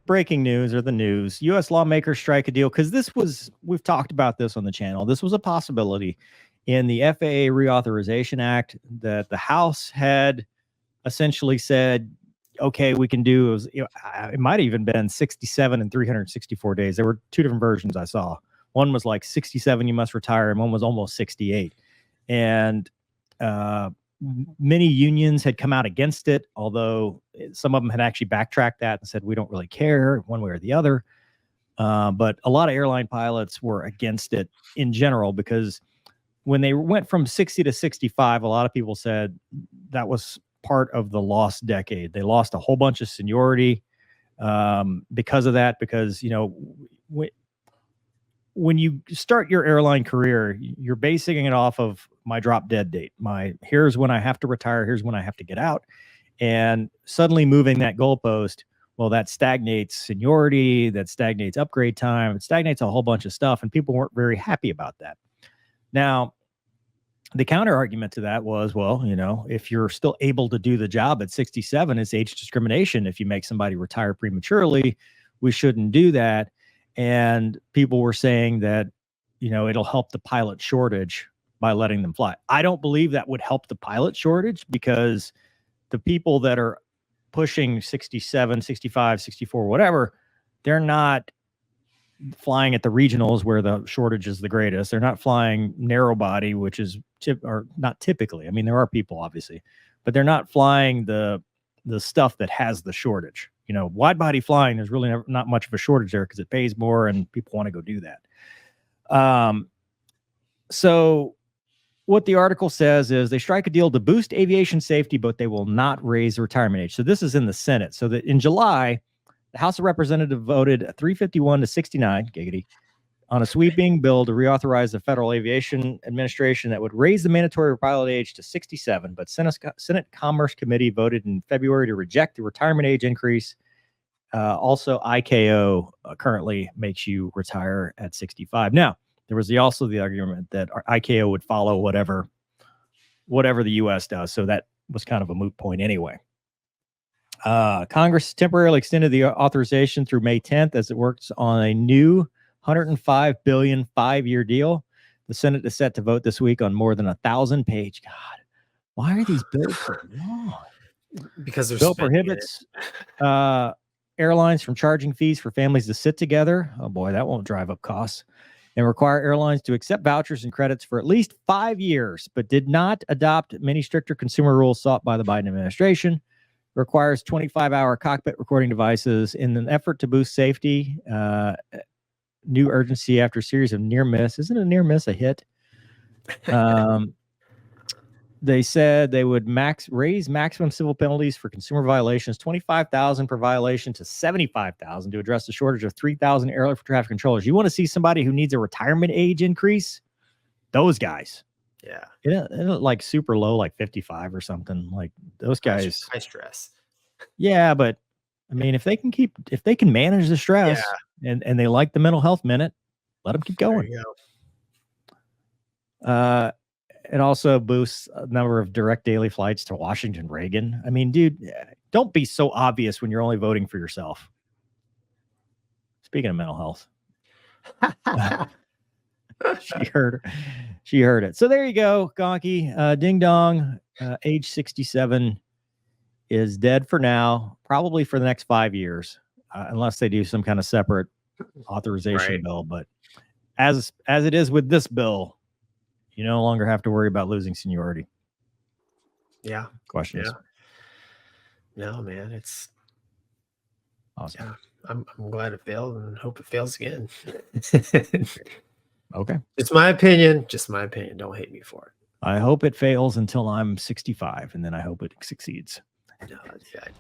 breaking news or the news. U.S. lawmakers strike a deal because we've talked about this on the channel. This was a possibility in the FAA Reauthorization Act that the House had essentially said, okay, we can do. It might have even been 67 and 364 days. There were two different versions I saw. One was like 67, you must retire, and one was almost 68. And many unions had come out against it, although some of them had actually backtracked that and said, we don't really care one way or the other. But a lot of airline pilots were against it in general, because when they went from 60 to 65, a lot of people said that was part of the lost decade. They lost a whole bunch of seniority because of that, because, when you start your airline career, you're basing it off of my drop dead date. Here's when I have to retire. Here's when I have to get out. And suddenly moving that goalpost, well, that stagnates seniority, that stagnates upgrade time, it stagnates a whole bunch of stuff. And people weren't very happy about that. Now, the counter argument to that was, well, if you're still able to do the job at 67, it's age discrimination. If you make somebody retire prematurely, we shouldn't do that. And people were saying that, it'll help the pilot shortage by letting them fly. I don't believe that would help the pilot shortage, because the people that are pushing 67, 65, 64, whatever, they're not flying at the regionals where the shortage is the greatest. They're not flying narrow body, which is not typically. I mean, there are people obviously, but they're not flying the stuff that has the shortage. Wide body flying, there's really not much of a shortage there because it pays more and people want to go do that. So what the article says is they strike a deal to boost aviation safety, but they will not raise the retirement age. So this is in the Senate. So that in July, the House of Representatives voted 351 to 69, giggity, on a sweeping bill to reauthorize the Federal Aviation Administration that would raise the mandatory pilot age to 67. But Senate Commerce Committee voted in February to reject the retirement age increase. Also, ICAO currently makes you retire at 65. Now, there was also the argument that ICAO would follow whatever the U.S. does. So that was kind of a moot point anyway. Congress temporarily extended the authorization through May 10th as it works on a new $105 billion 5-year deal. The Senate is set to vote this week on more than 1,000-page. God, why are these bills so long? Because bill prohibits airlines from charging fees for families to sit together. Oh boy, that won't drive up costs. And require airlines to accept vouchers and credits for at least 5 years, but did not adopt many stricter consumer rules sought by the Biden administration. Requires 25-hour cockpit recording devices in an effort to boost safety. New urgency after a series of near miss. Isn't a near miss a hit? They said they would raise maximum civil penalties for consumer violations, $25,000 per violation to $75,000 to address the shortage of 3,000 air traffic controllers. You want to see somebody who needs a retirement age increase? Those guys. Yeah. Like super low, like 55 or something. Like those guys. High stress. Yeah, but I mean, if they can manage the stress and they like the mental health minute, let them keep going. There you go. It also boosts a number of direct daily flights to Washington Reagan. I mean, dude, don't be so obvious when you're only voting for yourself. Speaking of mental health. She heard it. So there you go, Gonky. Ding dong. Age 67 is dead for now, probably for the next 5 years, unless they do some kind of separate authorization bill. But as it is with this bill, you no longer have to worry about losing seniority. Yeah. Questions? Yeah. No, man, it's awesome. Yeah, I'm glad it failed and hope it fails again. Okay. It's my opinion. Just my opinion. Don't hate me for it. I hope it fails until I'm 65, and then I hope it succeeds. No, that's bad.